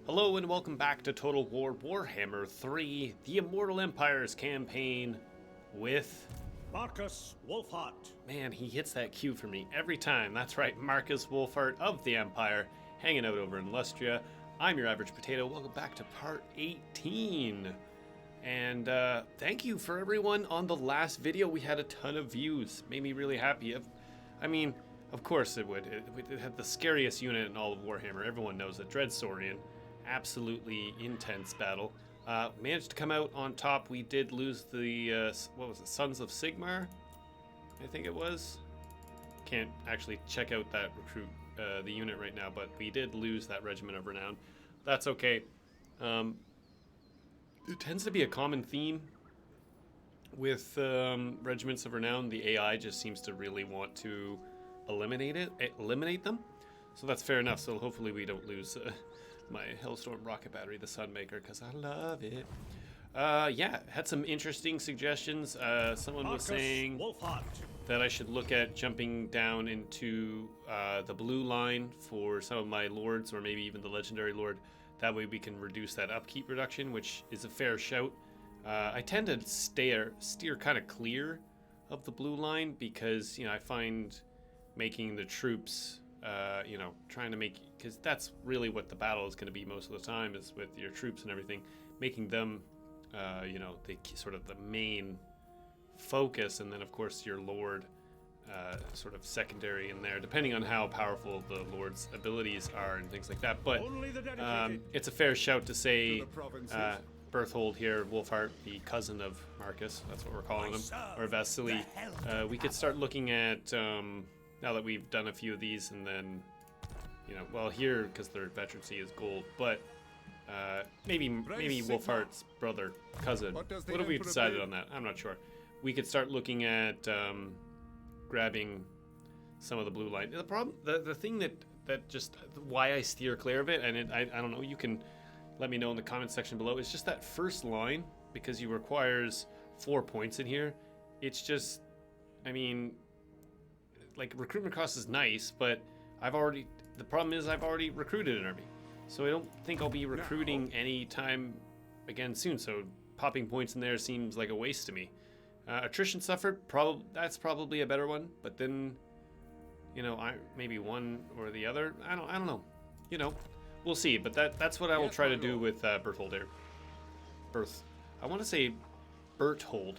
Hello and welcome back to Total War Warhammer 3, the Immortal Empires campaign with... Markus Wulfhart. Man, he hits that cue for me every time. That's right, Markus Wulfhart of the Empire, hanging out over in Lustria. I'm your average potato. Welcome back to part 18. And thank you for everyone on the last video. We had a ton of views. Made me really happy. I mean, of course it would. It had the scariest unit in all of Warhammer. Everyone knows it. Dread Saurian. Absolutely intense battle. Managed to come out on top. We did lose the, what was it, Sons of Sigmar? I think it was. Can't actually check out that recruit, the unit right now, but we did lose that Regiment of Renown. That's okay. It tends to be a common theme with Regiments of Renown. The AI just seems to really want to eliminate them. So that's fair enough. So hopefully we don't lose my Hellstorm rocket battery, the Sunmaker, because I love it. Yeah, had some interesting suggestions. Someone was saying that I should look at jumping down into the blue line for some of my lords, or maybe even the legendary lord. That way we can reduce that upkeep reduction, which is a fair shout. I tend to steer kind of clear of the blue line because, you know, I find making the troops, you know, trying to make, because that's really what the battle is going to be most of the time, is with your troops and everything, making them, you know, the sort of the main focus, and then of course your lord sort of secondary in there, depending on how powerful the lord's abilities are and things like that. But it's a fair shout to say Berthold here, Wulfhart, the cousin of Markus, that's what we're calling him, or Vasily. We could start looking at, now that we've done a few of these, and then, you know, well, here, because their veterancy is gold, but maybe Wulfhart's brother, cousin. What have we decided on that? I'm not sure. We could start looking at grabbing some of the blue line. The problem, the thing that just why I steer clear of it, and I don't know, you can let me know in the comment section below. It's just that first line, because he requires 4 points in here. It's just, I mean, like, recruitment cost is nice, but the problem is I've already recruited an army. So I don't think I'll be recruiting any time again soon, so popping points in there seems like a waste to me. Attrition suffered, that's probably a better one, but then, you know, maybe one or the other. I don't know. You know, we'll see, but that's what I will try to do with Berthold here. I want to say Berthold.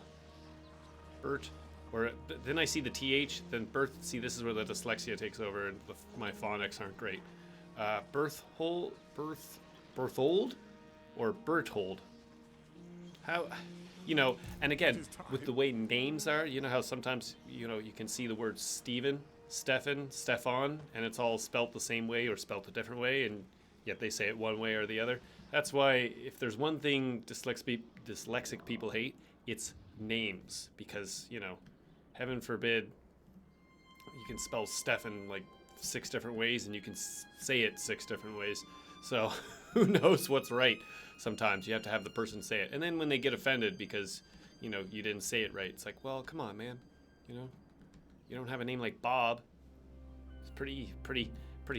Or then I see the TH, then see, this is where the dyslexia takes over, and my phonics aren't great. Berthold or Berthold? How, you know, and again, with the way names are, you know how sometimes, you know, you can see the word Stephen, Stefan, and it's all spelt the same way or spelt a different way, and yet they say it one way or the other. That's why, if there's one thing dyslexic people hate, it's names, because, you know, heaven forbid, you can spell Stefan like 6 different ways, and you can say it 6 different ways. So who knows what's right? Sometimes you have to have the person say it, and then when they get offended because, you know, you didn't say it right, it's like, well, come on, man. You know, you don't have a name like Bob. It's pretty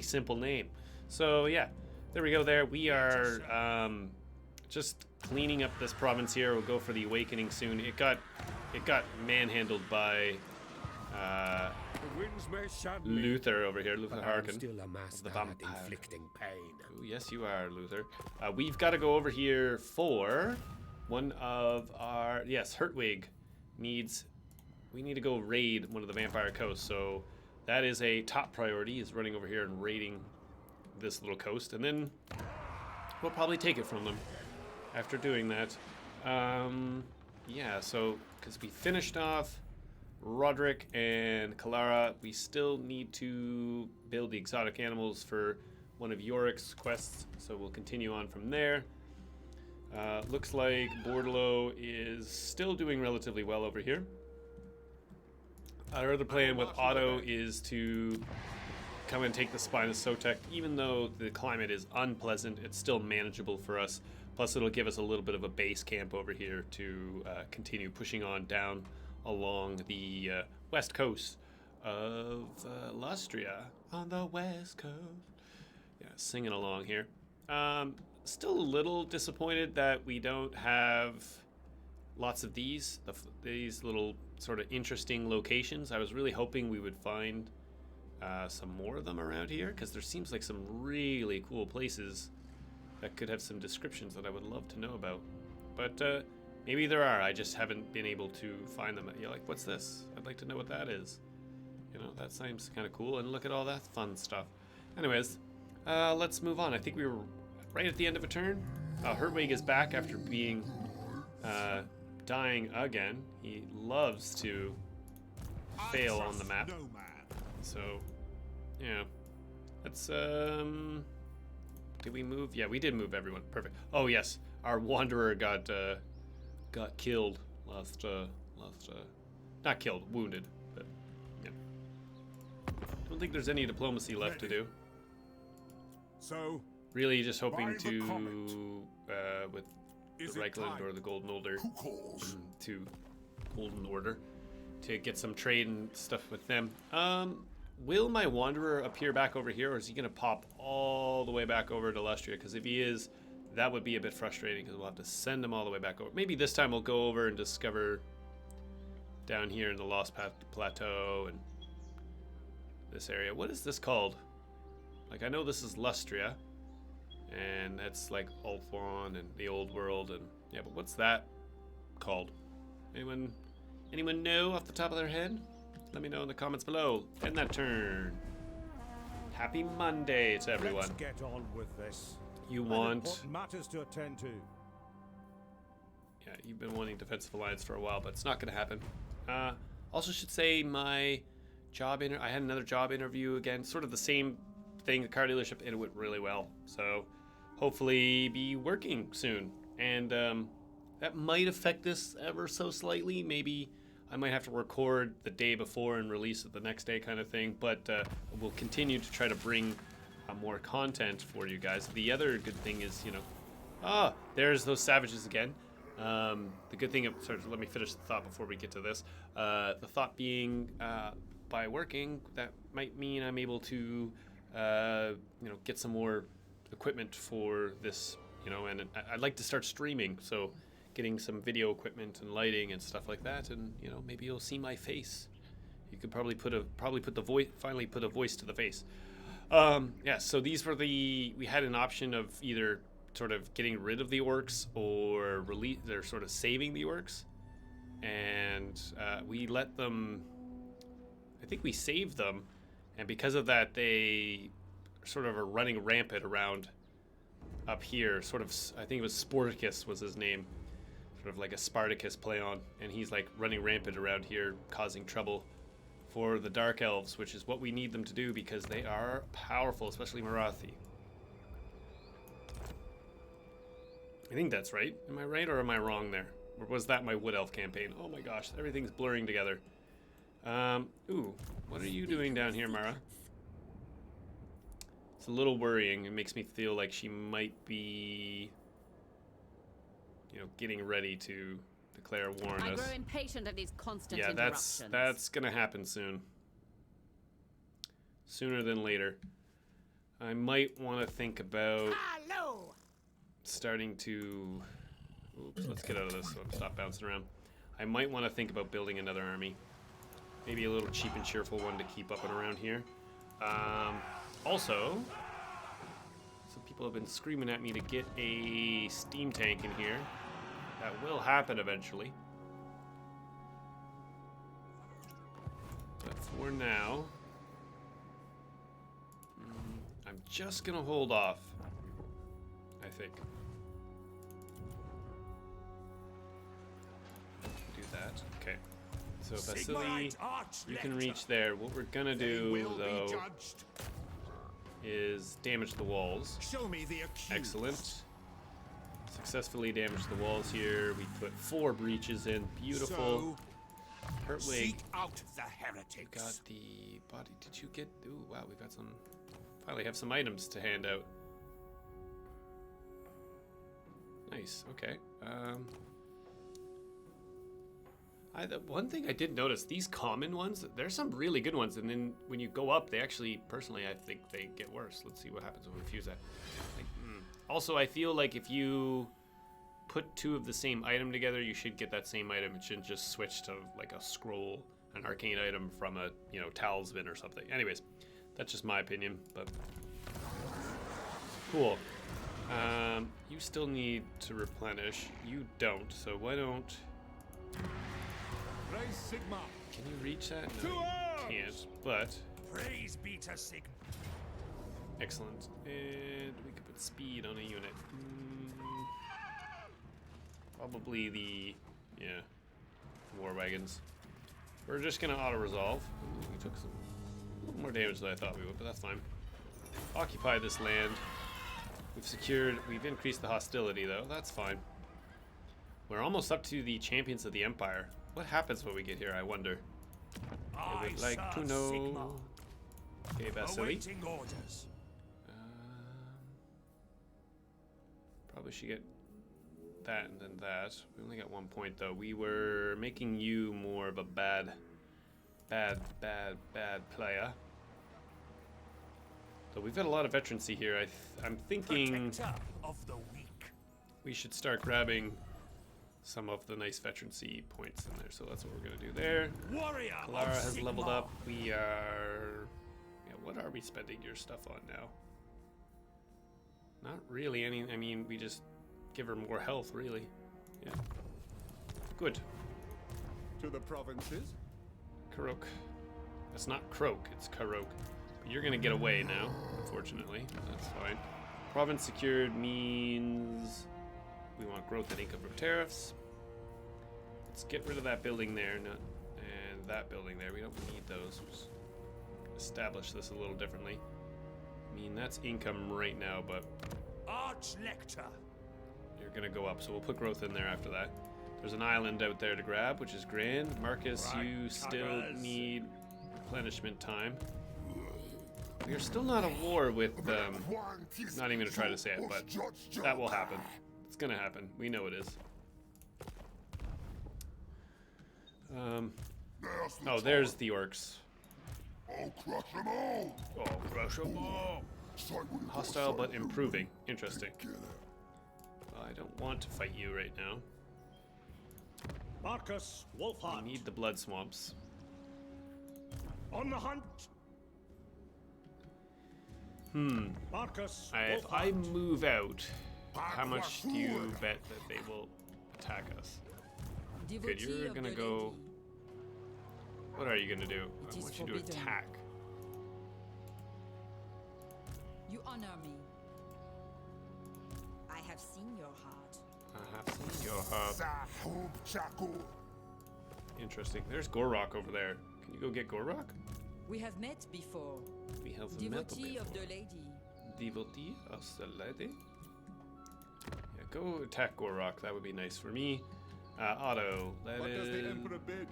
simple name. So yeah, there we go. There we are. Just cleaning up this province here. We'll go for the Awakening soon. It got manhandled by Luther over here, Luther Harkin. Still a master at inflicting pain. Ooh, yes, you are, Luther. We've got to go over here for one of our... Yes, Hertwig needs... We need to go raid one of the vampire coasts, so that is a top priority, is running over here and raiding this little coast, and then we'll probably take it from them after doing that. Yeah, so, because we finished off Roderick and Kalara, we still need to build the exotic animals for one of Yorick's quests, so we'll continue on from there. Looks like Bordelot is still doing relatively well over here. Our other plan with Otto is to come and take the Spine of Sotek. Even though the climate is unpleasant, it's still manageable for us. Plus, it'll give us a little bit of a base camp over here to continue pushing on down along the west coast of Lustria. On the west coast. Yeah, singing along here. Still a little disappointed that we don't have lots of these little sort of interesting locations. I was really hoping we would find some more of them around here, because there seems like some really cool places that could have some descriptions that I would love to know about. But maybe there are. I just haven't been able to find them. You're like, what's this? I'd like to know what that is. You know, that seems kind of cool. And look at all that fun stuff. Anyways, let's move on. I think we were right at the end of a turn. Hertwig is back after being dying again. He loves to fail on the map. So, yeah. Let's, did we move? Yeah, we did move everyone. Perfect. Oh, yes. Our Wanderer got killed last, not killed, wounded. But, yeah. Don't think there's any diplomacy left to do. So, really just hoping to, with the Reichland or the Golden Order, to get some trade and stuff with them. Will my Wanderer appear back over here, or is he going to pop all the way back over to Lustria? Because if he is, that would be a bit frustrating, because we'll have to send him all the way back over. Maybe this time we'll go over and discover down here in the Lost Plateau and this area. What is this called? Like, I know this is Lustria, and that's like Ulthuan and the Old World, and yeah, but what's that called? Anyone know off the top of their head? Let me know in the comments below. End that turn. Happy Monday to everyone. Let's get on with this. You want matters to attend to. Yeah, you've been wanting Defensive Alliance for a while, but it's not going to happen. Also should say my job I had another job interview again, sort of the same thing, the car dealership, and it went really well. So hopefully be working soon. And that might affect this ever so slightly. Maybe I might have to record the day before and release it the next day kind of thing, but we'll continue to try to bring more content for you guys. The other good thing is, you know, there's those savages again. The good thing, sorry, let me finish the thought before we get to this. The thought being, by working, that might mean I'm able to, you know, get some more equipment for this, you know, and I'd like to start streaming, so getting some video equipment and lighting and stuff like that, and you know, maybe you'll see my face. You could probably put the voice, finally put a voice to the face. Yeah, so these were we had an option of either sort of getting rid of the orcs or they're sort of saving the orcs, and we let them, I think we saved them, and because of that they sort of are running rampant around up here, sort of, I think it was Sporticus was his name, sort of like a Spartacus play on, and he's like running rampant around here causing trouble for the Dark Elves, which is what we need them to do because they are powerful, especially Marathi. I think that's right. Am I right or am I wrong there? Or was that my Wood Elf campaign? Oh my gosh, everything's blurring together. Ooh, what are you doing down here, Mara? It's a little worrying. It makes me feel like she might be, you know, getting ready to declare war on us. I grow impatient at these constant yeah, interruptions. that's gonna happen soon. Sooner than later. I might want to think about starting to. Oops, let's get out of this so I stop bouncing around. I might want to think about building another army. Maybe a little cheap and cheerful one to keep up and around here. Also, some people have been screaming at me to get a steam tank in here. That will happen eventually. But for now, I'm just gonna hold off, I think. Do that. Okay. So Vasily, you can reach there. What we're gonna do, though, is damage the walls. Show me the accused. Excellent. Successfully damaged the walls here. We put 4 breaches in. Beautiful. Hertwig. Seek out the heretics. We got the body. Did you get? Ooh, wow. We got some. Finally, have some items to hand out. Nice. Okay. The one thing I did notice, these common ones, there's some really good ones, and then when you go up, they actually, personally, I think they get worse. Let's see what happens when we fuse that. Like, Also, I feel like if you put two of the same item together, you should get that same item. It shouldn't just switch to like a scroll, an arcane item from a, you know, talisman or something. Anyways, that's just my opinion, but cool. You still need to replenish. You don't, so why don't... Praise Sigma. Can you reach that? To No, you arms! can't, but... Praise Beta Sigma. Excellent. And we could put speed on a unit. Probably the, yeah, war wagons. We're just gonna auto-resolve. We took some a little more damage than I thought we would, but that's fine. Occupy this land. We've increased the hostility though, that's fine. We're almost up to the champions of the Empire. What happens when we get here, I wonder? I would like to know. Sigma. Okay, Vasily. Awaiting orders. Probably should get that and then that. We only got 1 point though. We were making you more of a bad player. So we've got a lot of veterancy here. I'm thinking Protector of the weak. we should start grabbing some of the nice veterancy points in there. So that's what we're gonna do there. Warrior Clara of has Sigma. leveled up. We are... Yeah, what are we spending your stuff on now? Not really any... I mean, we just give her more health, really. Yeah. Good. To the provinces. Karok. That's not Croak, it's Karok. But you're gonna get away now, unfortunately. That's fine. Province secured means we want growth and income from tariffs. Let's get rid of that building there, and that building there. We don't need those. We'll just establish this a little differently. I mean, that's income right now, but Arch-Lector. you're gonna go up, so we'll put growth in there after that. There's an island out there to grab, which is grand. Marcus, you still need replenishment time. We are still not at war with, not even gonna try to say it, but that will happen. It's gonna happen. We know it is. Oh, there's the orcs. I'll crush them all. Oh, crush 'em all. Hostile but improving. Interesting. Well, I don't want to fight you right now. Markus Wulfhart. We need the blood swamps. On the hunt. Markus If I Wulfhart. move out, how much do you bet that they will attack us? Good, you're gonna go... What are you gonna do? I want you to attack. You honor me. I have seen your heart. I have seen your heart. Sahub Chaku. Interesting. There's Gorok over there. Can you go get Gorok? We have met before. We have met Devotee of the before. lady. Devotee of the lady? Yeah, go attack Gorok. That would be nice for me. Otto, let What does the in. Emperor bid?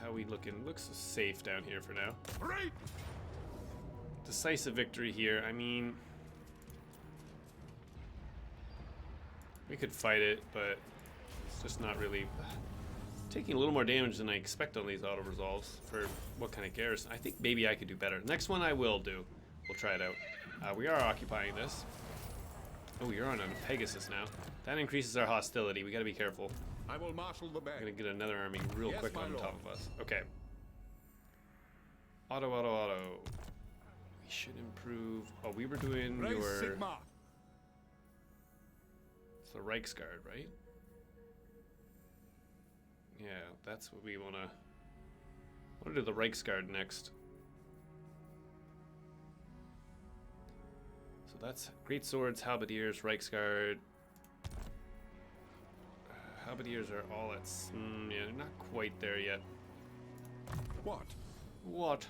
How we looking? Looks safe down here for now. Right. Decisive victory here. I mean, we could fight it, but it's just not really taking a little more damage than I expect on these auto resolves for what kind of garrison. I think maybe I could do better. Next one I will do. We'll try it out. We are occupying this. Oh, you're on a Pegasus now. That increases our hostility. We gotta be careful. I will marshal the We're band. gonna get another army real Yes, quick my on lord. top of us. Okay. Auto. We should improve. Oh, we were doing Praise your... Sigma. It's the Reichsguard, right? Yeah, that's what we wanna do the Reichsguard next. So that's Great Swords, Halberdiers, Reichsguard. Halberdiers are all at... yeah, they're not quite there yet. What? What?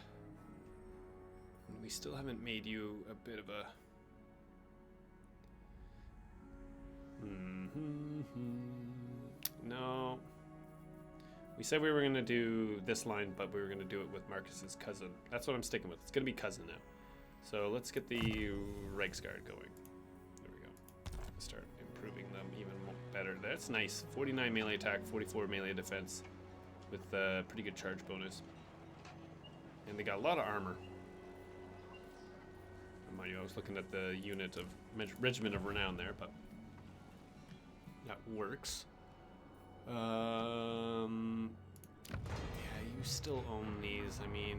We still haven't made you a bit of a... No. We said we were going to do this line, but we were going to do it with Marcus's cousin. That's what I'm sticking with. It's going to be cousin now. So let's get the Reichsguard going. There we go. Start improving them even better. That's nice. 49 melee attack, 44 melee defense with a pretty good charge bonus. And they got a lot of armor. Mind you, I was looking at the unit of regiment of renown there, but that works. Yeah, you still own these. I mean,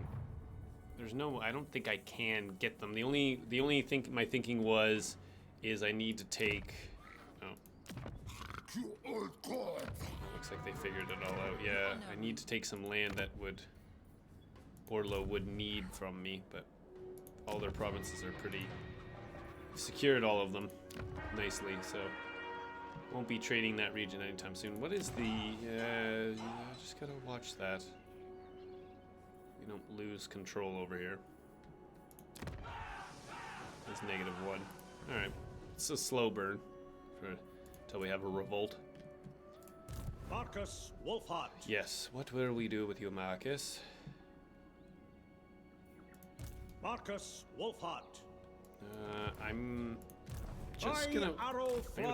there's no. I don't think I can get them. The only thing my thinking was is I need to take. Oh, looks like they figured it all out. Yeah, I need to take some land that would Borlo would need from me, but all their provinces are pretty secured, all of them nicely, so won't be trading that region anytime soon. What is the just gotta watch that we don't lose control over here. It's -1. All right, it's a slow burn until we have a revolt. Markus Wulfhart. Yes, what will we do with you, Marcus? Markus Wulfhart. I'm just gonna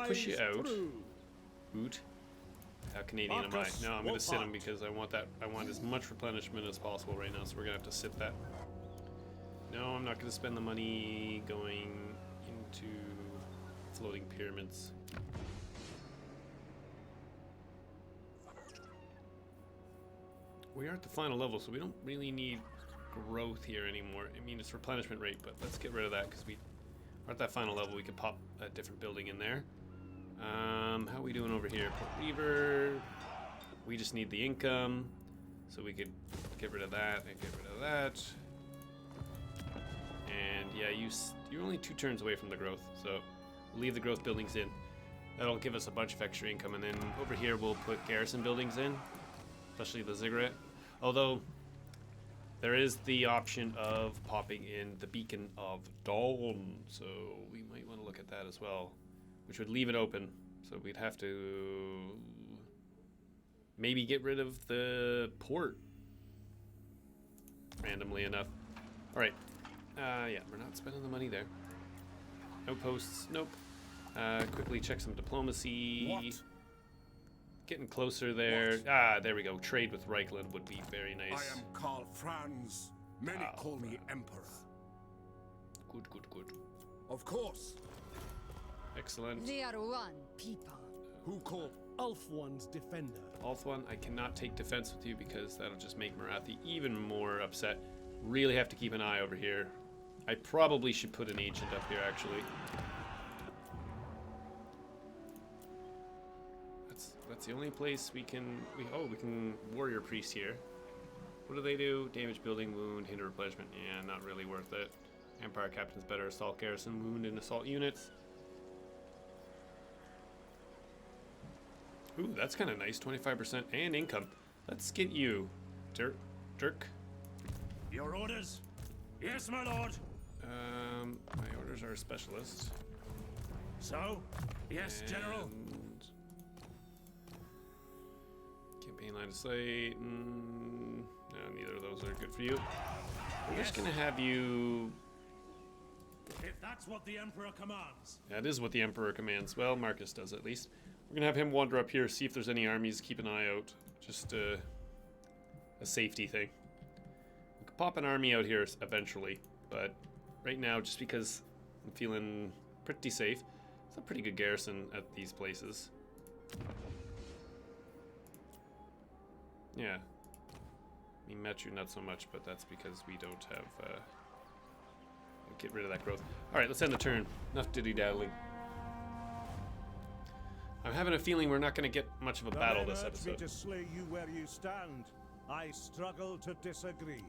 push you out. Boot. How Canadian am I? Markus No, I'm gonna sit him Wulfhart. because I want as much replenishment as possible right now, so we're gonna have to sit that. No, I'm not gonna spend the money going into floating pyramids. We are at the final level, so we don't really need growth here anymore. I mean, it's replenishment rate, but let's get rid of that because we are at that final level. We could pop a different building in there. How are we doing over here? Port Reaver. We just need the income, so we could get rid of that and get rid of that. And yeah, you're only 2 turns away from the growth, so leave the growth buildings in. That'll give us a bunch of extra income, and then over here we'll put garrison buildings in, especially the ziggurat. Although there is the option of popping in the Beacon of Dawn, so we might want to look at that as well, which would leave it open. So we'd have to maybe get rid of the port, randomly enough. All right, yeah, we're not spending the money there. Outposts, nope. Quickly check some diplomacy. What? Getting closer there. What? Ah, there we go. Trade with Reichland would be very nice. I am Karl Franz. Many Karl call me Emperor. Good, good, good. Of course. Excellent. They are one people. Who called? Ulfwan's defender. Ulfwan, I cannot take defense with you because that'll just make Marathi even more upset. Really have to keep an eye over here. I probably should put an agent up here, actually. That's the only place we can... we can warrior priest here. What do they do? Damage, building, wound, hinder replenishment. Yeah, not really worth it. Empire captain's better. Assault garrison, wound, and assault units. Ooh, that's kind of nice. 25% and income. Let's get you, Dirk. Your orders? Yes, my lord. My orders are a specialist. So? Yes, General. And campaign line of sight. No, neither of those are good for you. We're just gonna have you. If that's what the Emperor commands. That is what the Emperor commands. Well, Marcus does at least. We're gonna have him wander up here, see if there's any armies. Keep an eye out. Just a safety thing. We could pop an army out here eventually, but right now, just because I'm feeling pretty safe, it's a pretty good garrison at these places. Yeah. I mean, Metru not so much, but that's because we don't have, get rid of that growth. Alright, let's end the turn. Enough diddy-daddling. I'm having a feeling we're not going to get much of a battle this episode. to slay you where you stand. I struggle to disagree.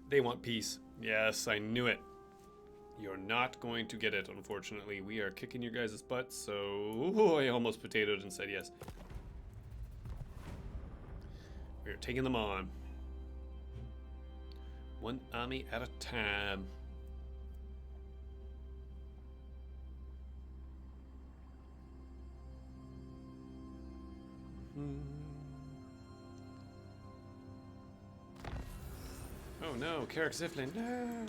They want peace. Yes, I knew it. You're not going to get it, unfortunately. We are kicking your guys' butts, so I almost potatoed and said yes. We're taking them on. One army at a time. Oh no, Carrick Ziflin, no!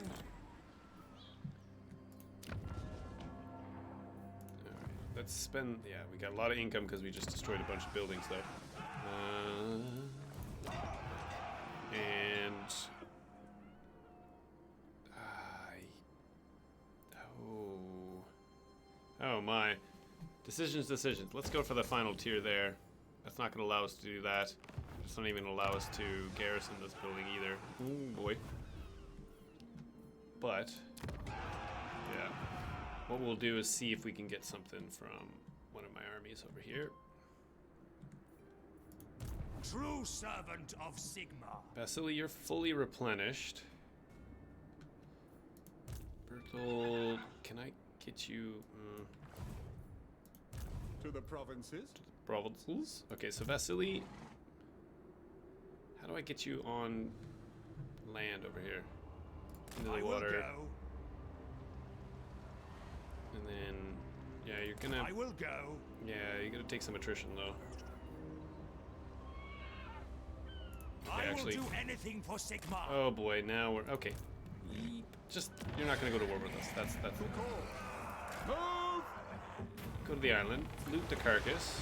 Alright, let's spend, yeah, we got a lot of income because we just destroyed a bunch of buildings though. And... oh... Oh my. Decisions. Let's go for the final tier there. That's not going to allow us to do that. It's not even allow us to garrison this building either. Ooh, boy. But, yeah. What we'll do is see if we can get something from one of my armies over here. True servant of Sigma. Vasily, you're fully replenished. Bertold, can I get you... To the provinces? Provinces? Okay, so Vasily, how do I get you on land over here? Into the water. Go. And then, yeah, you're gonna... I will go. Yeah, you're gonna take some attrition, though. Okay, I actually... will do anything for Sigma. Oh boy, now we're... Okay. Just, you're not gonna go to war with us. That's... Move! Go to the island, loot the carcass.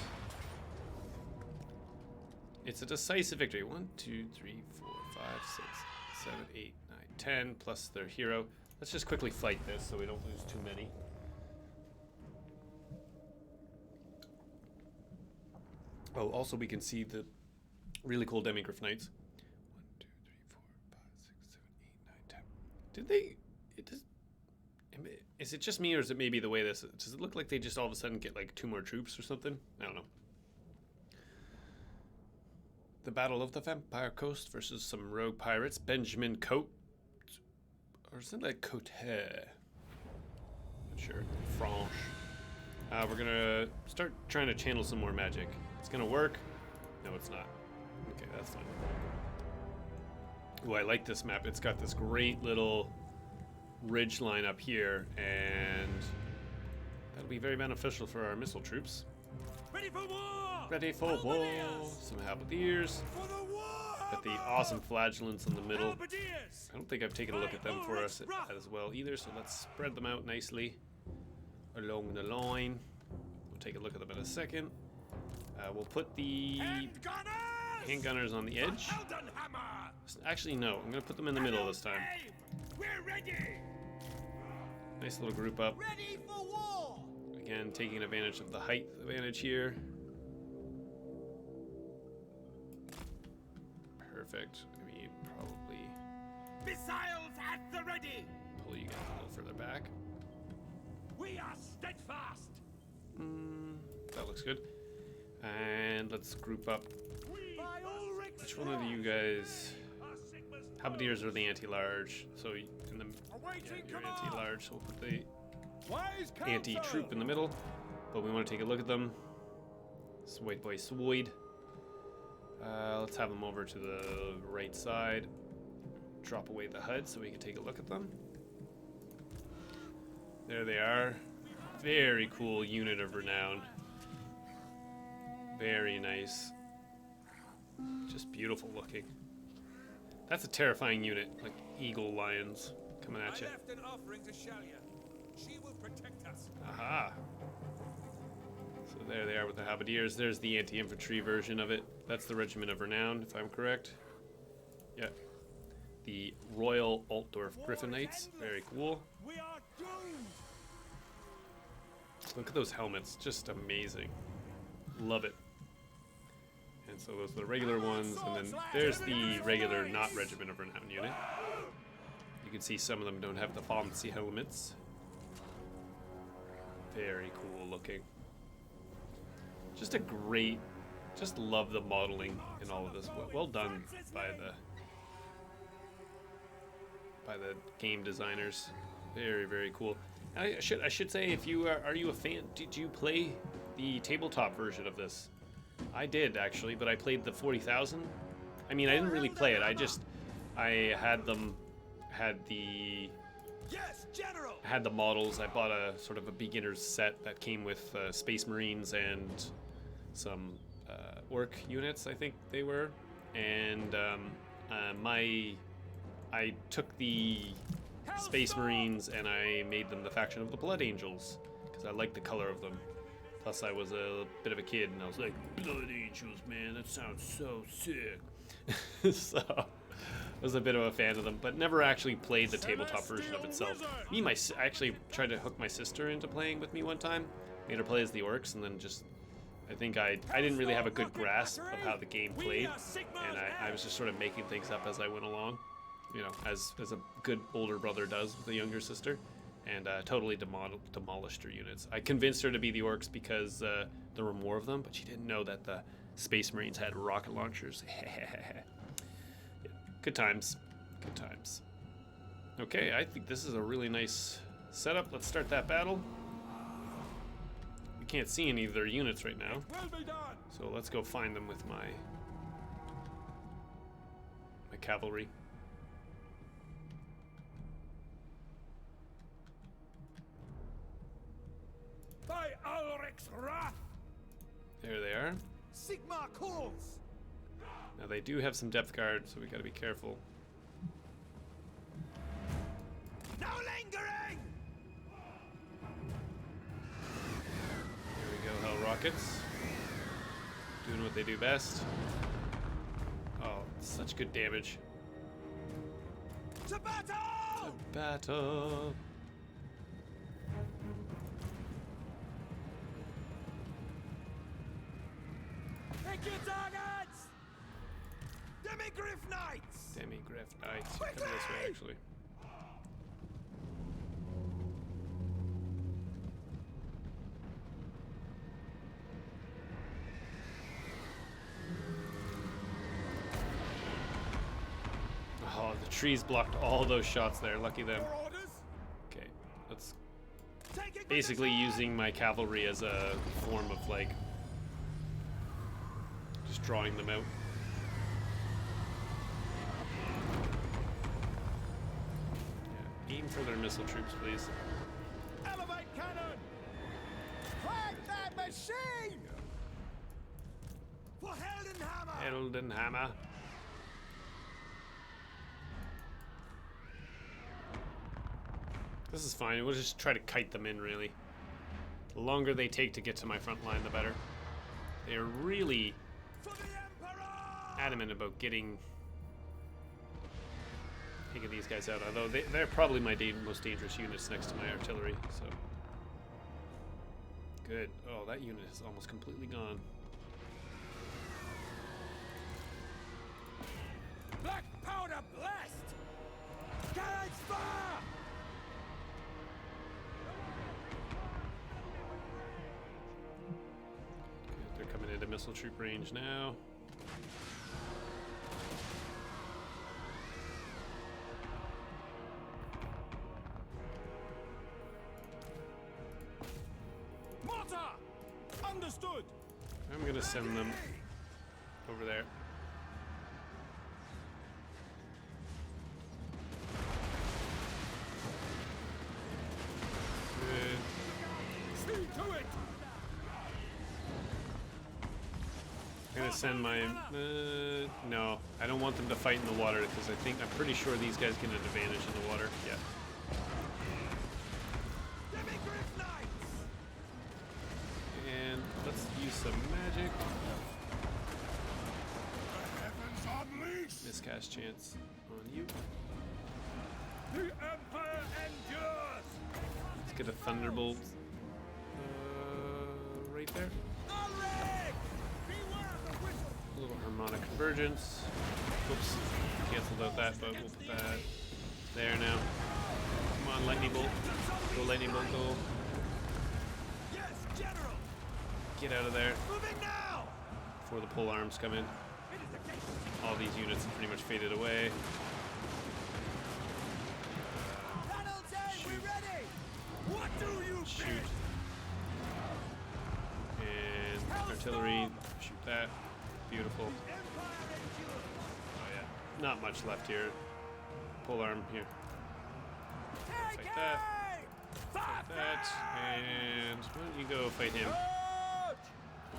It's a decisive victory. 1, 2, 3, 4, 5, 6, 7, 8, 9, 10, plus their hero. Let's just quickly fight this so we don't lose too many. Oh, also we can see the really cool Demigryph Knights. 1, 2, 3, 4, 5, 6, 7, 8, 9, 10. Did they... Is it just me, or is it maybe the way this... Does it look like they just all of a sudden get like 2 more troops or something? I don't know. The Battle of the Vampire Coast versus some rogue pirates. Benjamin Cote. Or isn't that Cote? Not sure. Franche. We're gonna start trying to channel some more magic. It's gonna work. No, it's not. Okay, that's fine. Oh, I like this map. It's got this great little ridge line up here, and that'll be very beneficial for our missile troops. Ready for war! Ready for war! Some halberdiers. For the war! Got the awesome flagellants in the middle. Halberdiers! I don't think I've taken a look at them for us as well either, so let's spread them out nicely along the line. We'll take a look at them in a second. We'll put the handgunners on the edge. Actually, no. I'm going to put them in the middle this time. We're ready! Nice little group up. Ready for war! Again, taking advantage of the height advantage here. Perfect. I mean, probably Missiles at the ready! pull you guys a little further back. We are steadfast! That looks good. And let's group up. Which one of you guys... Halberdiers are the anti-large, so in the you're anti-large, so we'll put the anti-troop in the middle. But we want to take a look at them. Swoid boy swoid. Let's have them over to the right side. Drop away the HUD so we can take a look at them. There they are. Very cool unit of renown. Very nice. Just beautiful looking. That's a terrifying unit, like eagle lions coming at you. I left an offering to Shalia. She will protect us. Aha. So there they are with the halberdiers. There's the anti-infantry version of it. That's the Regiment of Renown, if I'm correct. Yeah. The Royal Altdorf Griffin Knights. Very cool. We are doomed! Look at those helmets. Just amazing. Love it. And so those are the regular ones, and then there's the regular, not Regiment of Renown unit. You can see some of them don't have the fancy helmets. Very cool looking. Just a great, just love the modeling in all of this. Well done by the game designers. Very, very cool. I should say, if you are you a fan? Did you play the tabletop version of this? I did actually, but I played the 40,000. I mean, I didn't really play it. I had the models. I bought a sort of a beginner's set that came with Space Marines and some orc units, I think they were. And I took the Space Marines and I made them the faction of the Blood Angels because I liked the color of them. Plus, I was a bit of a kid, and I was like, Blood Angels, man, that sounds so sick. So, was a bit of a fan of them, but never actually played the tabletop version of itself. I actually tried to hook my sister into playing with me one time. Made her play as the orcs, and then just, I think I didn't really have a good grasp of how the game played, and I was just sort of making things up as I went along, you know, as a good older brother does with a younger sister, and totally demolished her units. I convinced her to be the orcs because there were more of them, but she didn't know that the Space Marines had rocket launchers. Good times. Good times. Okay, I think this is a really nice setup. Let's start that battle. We can't see any of their units right now, so let's go find them with my cavalry. By Ulrich's wrath! There they are. Sigma calls. Now they do have some depth guard, so we gotta be careful. No lingering. Here we go, Hell Rockets. Doing what they do best. Oh, such good damage. To battle. To battle. Pick your targets. Demigriff Knights. Demigriff Knights. Come this way, actually. Oh, the trees blocked all those shots there. Lucky them. Your orders. Okay, let's Taking basically using my cavalry as a form of like just drawing them out. Yeah, aim for their missile troops, please. Elevate cannon. Crack that machine. For Heldenhammer. Heldenhammer. This is fine. We'll just try to kite them in, really. The longer they take to get to my front line, the better. They are really For the Emperor. adamant about taking these guys out, although they're probably my most dangerous units next to my artillery, so. Good. Oh, that unit is almost completely gone. Black powder blast. Cannons fire. Good, they're coming into missile troop range now. Mortar. Understood. I'm gonna send them over there. Good. See to it. I'm gonna send my. No, I don't want them to fight in the water because I'm pretty sure these guys get an advantage in the water. Yeah. Demigriff Knights. And let's use some magic. Heavens unleashed. Miscast chance on you. The Empire endures. Let's get a thunderbolt. Right there. Ulrich. Beware of the whistle. A little harmonic convergence. Oops, canceled out that, but we'll put that there now. Come on, lightning bolt. Go lightning bolt, go. Yes, General. Get out of there Moving now. before the pole arms come in. It is the case. All these units have pretty much faded away. Panels A, we ready. What do you Shoot. bid? And artillery, shoot that. Beautiful. Empire endures. Oh yeah, not much left here. Pole arm here. Take Fight that. aim. Fight that. And why don't you go fight him? Charge.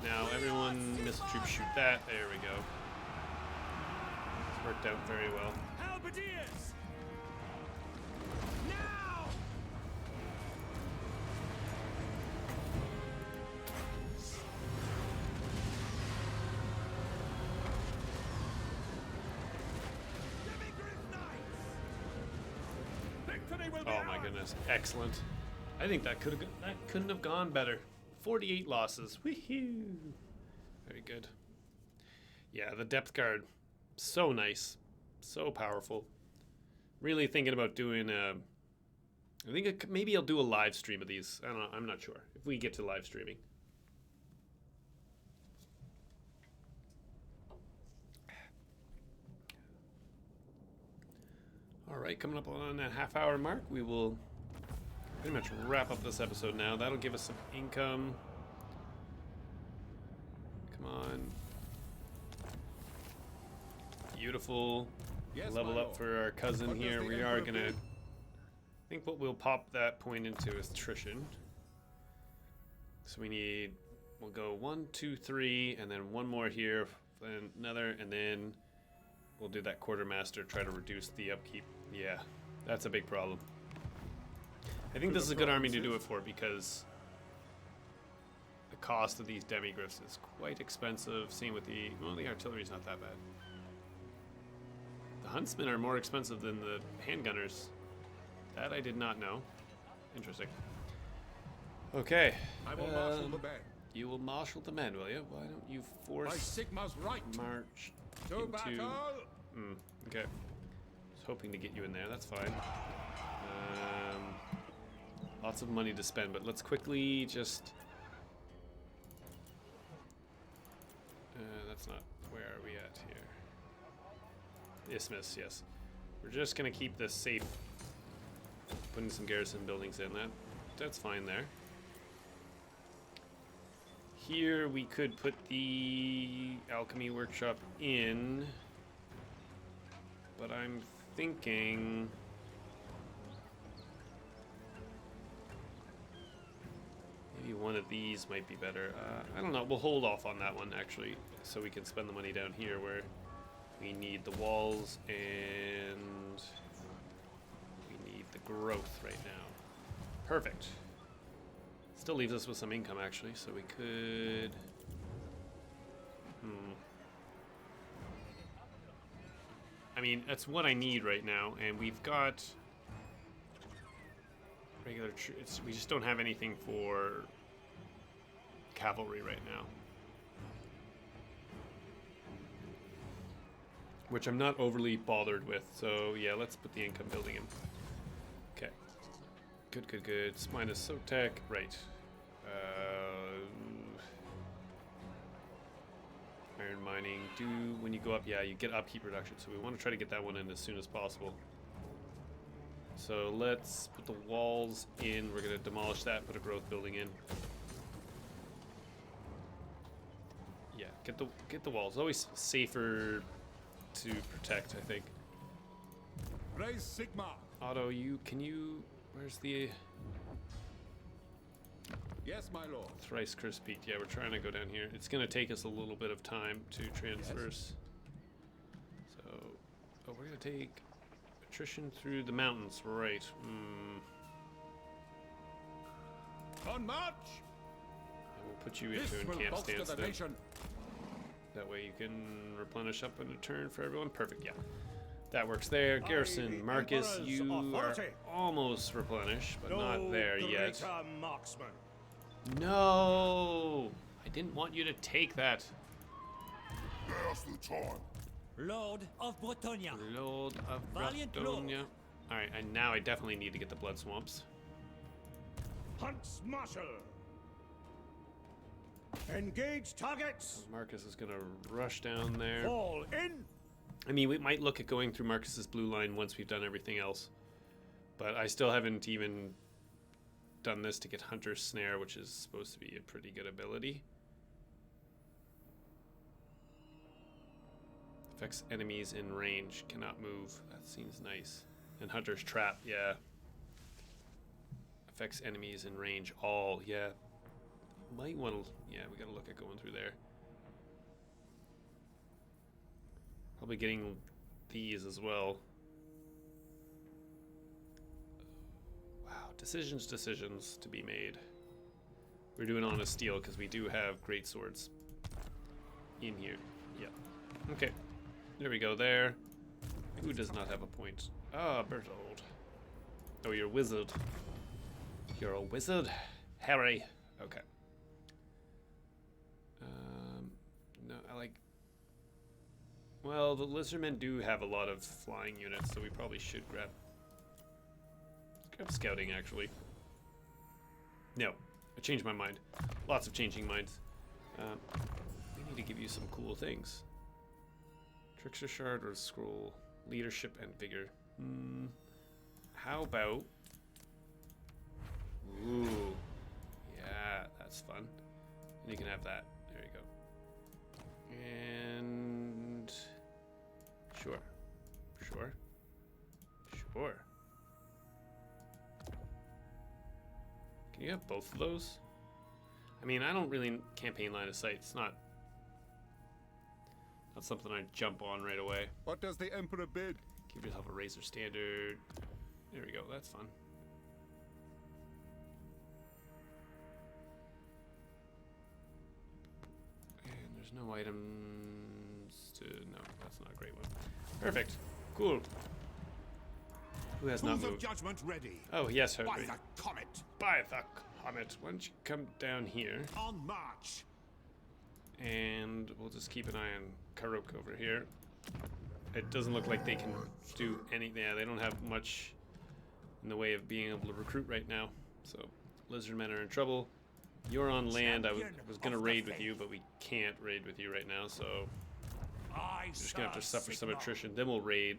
Now everyone missile troops shoot that. There we go. It's worked out very well. Halberdiers. Now. Demigriff will be Oh my ours. goodness, excellent. I think that couldn't have gone better. 48 losses. Woohoo! Very good. Yeah, the depth guard, so nice, so powerful. Really thinking about doing a. I think maybe I'll do a live stream of these. I don't know. I'm not sure if we get to live streaming. All right, coming up on that half-hour mark, we will pretty much wrap up this episode now. That'll give us some income. Come on. Beautiful. Yes, Level my up lord. for our cousin What does here. the We are Emperor gonna. bid? I think what we'll pop that point into is attrition. So we need. We'll go 1, 2, 3, and then one more here, then another, and then we'll do that quartermaster. Try to reduce the upkeep. Yeah, that's a big problem. I think this is a good army to do it for because the cost of these demigriffs is quite expensive. Same with the artillery's not that bad. The huntsmen are more expensive than the handgunners. That I did not know. Interesting. Okay. I will marshal the men. You will marshal the men, will you? Why don't you By force Sigma's right. march To into... battle. Okay. Was hoping to get you in there. That's fine. Lots of money to spend, but let's quickly just... that's not... Where are we at here? Isthmus, yes. We're just gonna keep this safe. Putting some garrison buildings in. That's fine there. Here we could put the alchemy workshop in, but I'm thinking maybe one of these might be better. I don't know. We'll hold off on that one actually, so we can spend the money down here where we need the walls and we need the growth right now. Perfect. Still leaves us with some income, actually, so we could... I mean, that's what I need right now, and we've got... regular troops. We just don't have anything for cavalry right now. Which I'm not overly bothered with, so yeah, let's put the income building in. Okay. Good, good, good. Minus Sotec. Right. Iron mining. When you go up, yeah, you get upkeep reduction. So we want to try to get that one in as soon as possible. So let's put the walls in. We're going to demolish that, put a growth building in. Yeah, get the walls. Always safer to protect, I think. Raise Sigma. Otto, where's the Yes, my lord. thrice cursed peak? Yeah, we're trying to go down here. It's gonna take us a little bit of time to transverse. So, we're gonna take attrition through the mountains, right? On march. And we'll put you This into will encamp bolster stance the then. nation. That way you can replenish up in a turn for everyone. Perfect, yeah. That works there. Garrison, the Marcus, Emperor's you are authority. almost replenished, but No not there yet. greater marksman. No! I didn't want you to take that. Now's the time. Lord of Bretonia. Lord of Valiant Bretonia. Alright, and now I definitely need to get the blood swamps. Huntmarshal. Engage targets. Marcus is gonna rush down there. Fall in. I mean, we might look at going through Marcus's blue line once we've done everything else. But I still haven't even done this to get Hunter's Snare, which is supposed to be a pretty good ability. Affects enemies in range. Cannot move. That seems nice. And Hunter's Trap, yeah. Affects enemies in range. All, yeah. Might want to... Yeah, we gotta look at going through there. Probably getting these as well. Wow, decisions to be made. We're doing on a steel because we do have great swords in here. Yeah. Okay. There we go there. Who does not have a point? Ah, Bertold. Oh, you're a wizard. You're a wizard, Harry. Okay. No, I like. Well, the lizardmen do have a lot of flying units, so we probably should grab scouting. Actually, no, I changed my mind. Lots of changing minds. We need to give you some cool things. Trickster shard or scroll, leadership and vigor. How about? Ooh, yeah, that's fun. You can have that. There you go. And sure. Can you have both of those? I mean, I don't really campaign line of sight. It's not something I jump on right away. What does the Emperor bid? Give yourself a razor standard. There we go. That's fun. And there's no items to... No, that's not a great one. Perfect. Cool. Who has not Tools of moved? judgment ready. Oh, yes, By Herbert. the comet. By the comet. Why don't you come down here? On march. And we'll just keep an eye on Karuk over here. It doesn't look like they can do anything. Yeah, they don't have much in the way of being able to recruit right now. So, lizardmen are in trouble. You're on land. I was going to raid with you, but we can't raid with you right now, so I we're just going to have to shall suffer some signal. attrition. Then we'll raid.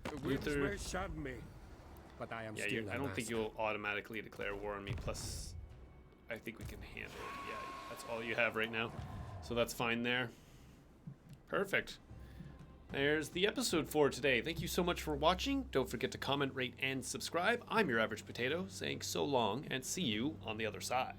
The winds Luther. may sadden me, but I am Yeah, still I a don't think master. you'll automatically declare war on me. Plus, I think we can handle it. Yeah, that's all you have right now. So that's fine there. Perfect. There's the episode for today. Thank you so much for watching. Don't forget to comment, rate, and subscribe. I'm your average potato, saying so long and see you on the other side.